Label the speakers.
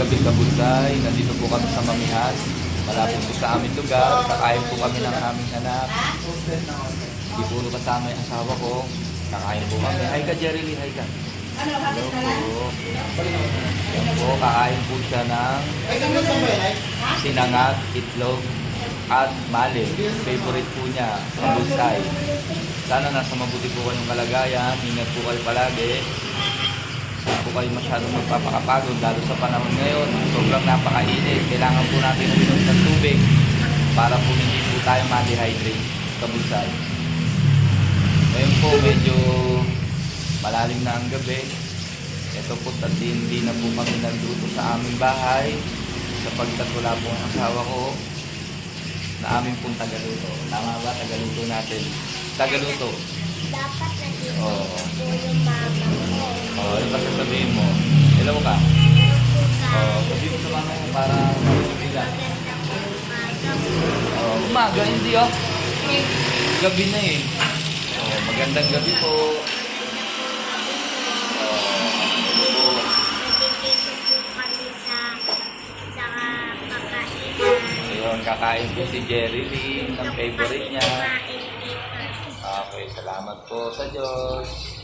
Speaker 1: gabi kabusay. Nandito po kami sa Mamihan. Malapit po sa aming lugar. Kakain po kami ng aming anak. Hindi po kasama yung asawa ko. Kakain po kami. Hi ka, Jerry Lee. Hi ka. Hello po. Yan po, kakain po siya ng sinangag, itlog, at mali. Favorite po niya, kabusay. Sana nasa mabuti po kayong kalagayan. Ingat po kayo palagi. Hindi po kayo masyadong magpapakapagod, lalo sa panahon ngayon. Sobrang napakainit. Kailangan po natin uminom ng tubig para po hindi po tayo ma-dehydrate. Kabusay. Ngayon po, medyo malalim na ang gabi. Ito po, hindi na po kami nandito sa aming bahay sapagkat wala po ang asawa ko na aming pong tagaluto. Tama ba? Tagaluto natin. Tagaluto.
Speaker 2: Dapat nandito
Speaker 1: Oo.
Speaker 2: po yung mama ko.
Speaker 1: Oo, ano ba sasabihin mo? Hello ka?
Speaker 2: Hello po sa
Speaker 1: Oo, sabihin mo sa mama mo para marinig nila.
Speaker 2: magandang umaga po.
Speaker 1: Oo, umaga, hindi oh. Gabi na eh. Oo, magandang gabi po.
Speaker 2: Nandito po kami sa kakainan.
Speaker 1: Ayun, kakain po si Jerry Lee ng favorite niya.
Speaker 2: Kumain dito.
Speaker 1: Okay, salamat po sa Diyos.